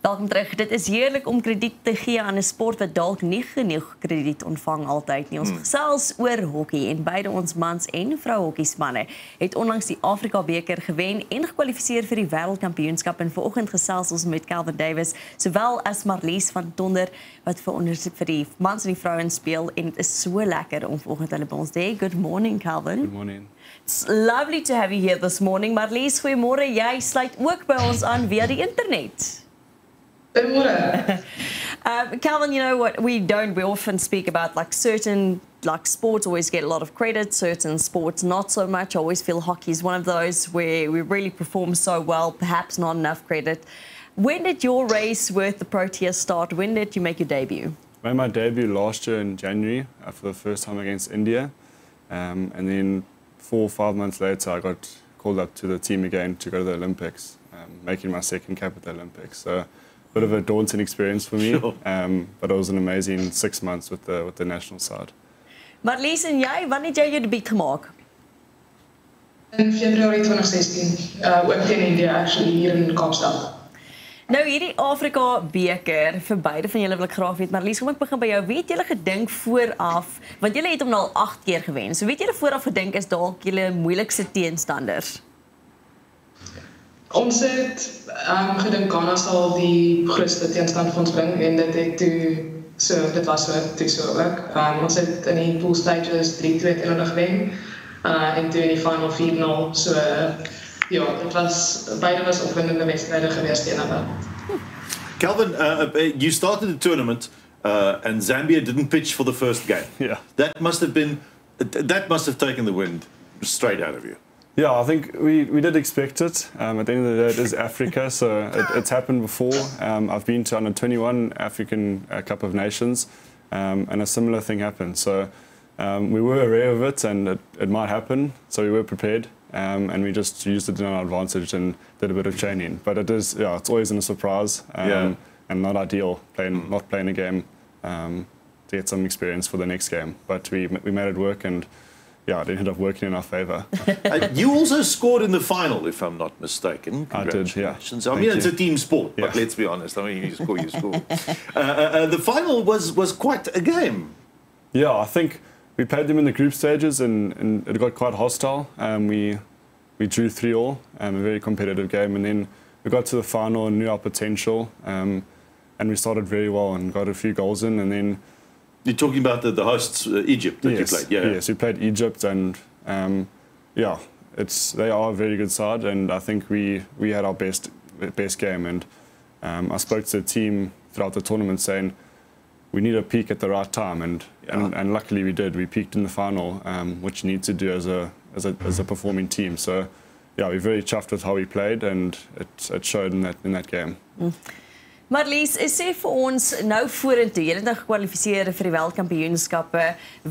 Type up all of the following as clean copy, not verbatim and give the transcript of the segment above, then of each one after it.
Welkom terug. Dit is heerlik om krediet te gee aan 'n sport wat dalk nie genoeg krediet ontvang altyd nie. Ons gesels oor hokkie en beide ons mans en vrouhokkiespanne het onlangs die Afrika beker gewen en gekwalifiseer vir die wêreldkampioenskap. En vanoggend gesels ons met Calvin Davis sowel as Marlies van Tonder wat vir die mans en die vrouens speel en dit is so lekker om vanoggend hulle by ons te hê. Good morning, Calvin. Good morning. It's lovely to have you here this morning. Marlies, goeiemôre. Jy sluit ook by ons aan via die internet. Calvin, you know what we often speak about certain sports always get a lot of credit, certain sports not so much. I always feel hockey is one of those where we really perform so well, perhaps not enough credit. When did your race with the Proteas start? When did you make your debut? I made my debut last year in January for the first time against India. And then 4 or 5 months later, I got called up to the team again to go to the Olympics, making my second cap at the Olympics. So bit of a daunting experience for me, Sure. but it was an amazing 6 months with the national side. Marlies, en jy, wanneer het jy jou debuut gemaak? In Februarie 2016, ook teen India actually hier in Kaapstad. Nou hierdie Afrika beker, vir beide van julle wil ek graag weet, Marlies, kom ek begin by jou. Wie het julle gedink vooraf, want julle het hom nou al 8 keer gewen. So weet julle vooraf gedink is dalk julle moeilikste teenstanders? Ons het gedink Ghana sal die grootste teenstand vir ons bring en dit was so ook. Ons het in die pool stages 3-2 teen hulle gewen en toe in die final 4-0. So ja, beide was opwindende wedstryde geweest teen hulle. Calvin, you started the tournament and Zambia didn't pitch for the first game. Yeah. That must have taken the wind straight out of you. Yeah, I think we did expect it. At the end of the day, it is Africa, so it's happened before. I've been to under 21 African Cup of Nations, and a similar thing happened. So we were aware of it, and it might happen. So we were prepared, and we just used it in our advantage and did a bit of training. But it's always a surprise, and not ideal not playing a game to get some experience for the next game. But we made it work, and yeah, it ended up working in our favour. You also scored in the final, if I'm not mistaken. I did, yeah. I mean, it's a team sport, but let's be honest. I mean, you score, you score. The final was quite a game. Yeah, I think we played them in the group stages, and it got quite hostile. We drew 3-3, a very competitive game, and then we got to the final and knew our potential, and we started very well and got a few goals in, and then. You're talking about the hosts, Egypt, that yes, you played. Yeah. Yes, we played Egypt, and they are a very good side, and I think we had our best game. And I spoke to the team throughout the tournament saying we need a peak at the right time, and luckily we did. We peaked in the final, which you need to do as a performing team. So yeah, we're very chuffed with how we played, and it showed in that game. Marlies, sê vir ons nou vorentoe, julle het nou gekwalifiseer vir die wêreldkampioenskappe.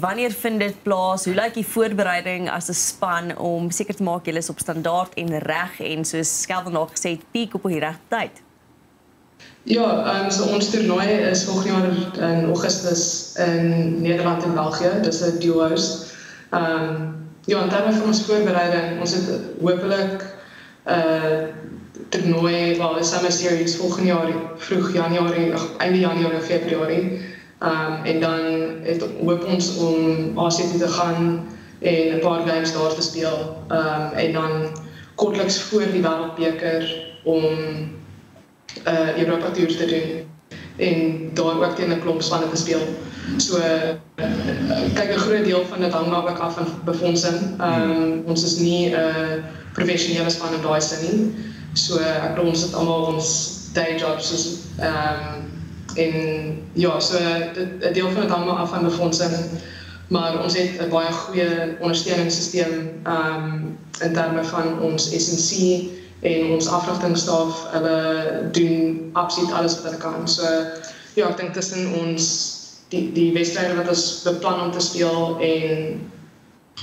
Wanneer vind dit plaas? Hoe lyk die voorbereiding as 'n span om seker te maak julle is op standaard en reg en soos Calvin nog gesê het, piek op die regte tyd? Ja, so ons toernooi is volgende jaar in Augustus in Nederland en België. Dis 'n duo-host. Ja, in terme van ons voorbereiding, ons het hopelik toernooi, wel, 'n summer series volgende jaar, vroeg Januarie, einde Januarie of Februarie. En dan hoop ons om Asië toe te gaan en 'n paar games daar te speel. En dan kortliks voor die wêreldbeker om Europa tours te doen en daar ook teen 'n klomp spanne te speel. So kyk, 'n groot deel van dit hang maar ook af van befondsing. Ons is nie 'n professionele span in daai sin nie. So ek bedoel ons het almal ons day jobs en ja, so 'n deel van dit hang maar af van befondsing, maar ons het 'n baie goeie ondersteuningssisteem in terme van ons SNC en ons afrigtingstaf. Hulle doen absoluut alles wat hulle kan. So ja, ek dink tussen ons die wedstryde wat ons beplan om te speel en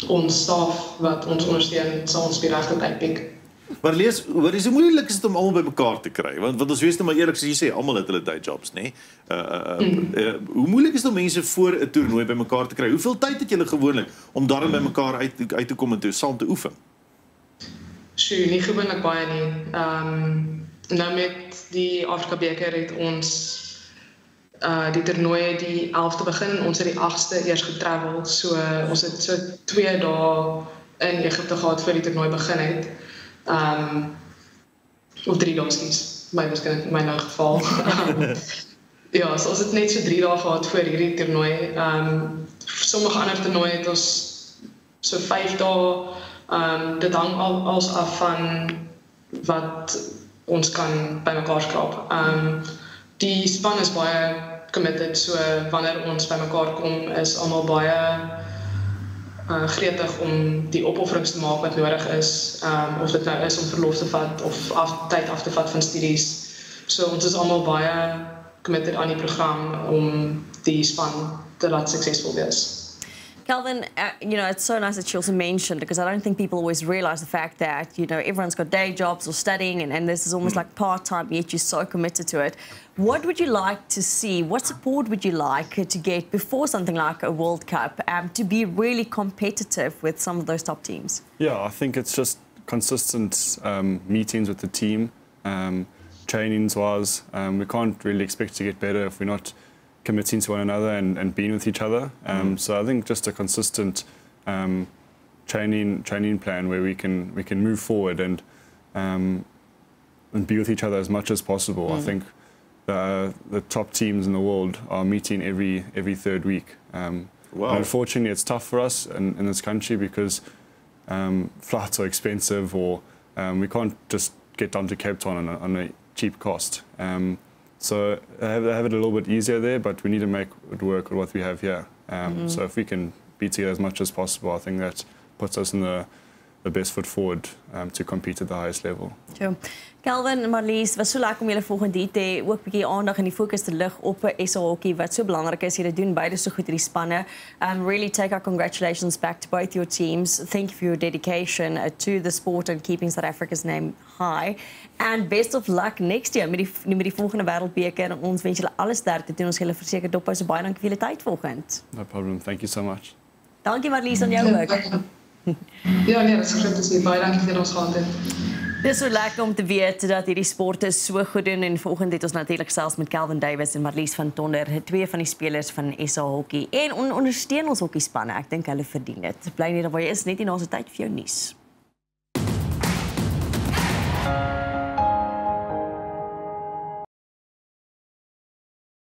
ons staf wat ons ondersteun, sal ons die regte tyd piek. Maar lees, hoor, is hoe moeilik is dit om almal bymekaar te kry? Want ons wees nou maar eerlik, soos jy sê, almal het hulle day jobs, nê? Hoe moeilik is dit om mense voor 'n toernooi bymekaar te kry? Hoeveel tyd het julle gewoonlik om daarin bymekaar uit te kom en saam te oefen? Sjoe, nie gewoonlik baie nie. Nou met die Afrika beker het ons die toernooi die 11de begin, ons het die 8ste eers getravel, so ons het so 2 dae in Egipte gehad voor die toernooi begin het. Of 3 dae skies, in my nou geval. Ja, so ons het net so 3 dae gehad voor hierdie toernooi. Sommige ander toernooie het ons so 5 dae. Dit hang als af van wat ons kan bymekaar skraap. Die span is baie committed, so wanneer ons bymekaar kom, is almal baie gretig om die opofferings te maak wat nodig is, of dit nou is om verlof te vat of tyd af te vat van studies. So ons is almal baie committed aan die program om die span te laat suksesvol wees. Kelvin, it's so nice that she also mentioned, because I don't think people always realize the fact that, everyone's got day jobs or studying, and this is almost like part-time, yet you're so committed to it. What would you like to see? What support would you like to get before something like a World Cup to be really competitive with some of those top teams? Yeah, I think it's just consistent meetings with the team, trainings-wise. We can't really expect to get better if we're not committing to one another and being with each other. So I think just a consistent training plan where we can move forward and be with each other as much as possible. I think the top teams in the world are meeting every third week. Wow. Unfortunately, it's tough for us in this country because flights are expensive, or we can't just get down to Cape Town on a cheap cost. So they have it a little bit easier there, but we need to make it work with what we have here. So if we can be together as much as possible, I think that puts us in the best foot forward to compete at the highest level. Sure. Kelvin en Marlies, was so lekker om julle volgende hier te hê, ook 'n bietjie aandag en die fokus te lig op SA Hockey wat so belangrik is. Julle doen beide so goed hierdie spanne. Really take our congratulations back to both your teams. Thank you for your dedication to the sport and keeping South Africa's name high. And best of luck next year met die volgende Wêreldbeker. Ons wens julle alles sterkte toe. Ons julle verseker dophou, so baie dankie vir julle tyd volgend. No problem. Thank you so much. Dankie Marlies aan jou ook. Ja, nee, dat is groot te sien. Baie dankie vir ons gehad het. Dit is so lekker om te weet dat hierdie sporte so goed doen, en vanoggend het ons natuurlik selfs met Kelvin Davis en Marlies van Tonder, 2 van die spelers van SA Hockey, en ondersteun ons hokkiespanne. Ek dink hulle verdien dit. Bly net waar jy is, net die naaste tyd vir jou nuus.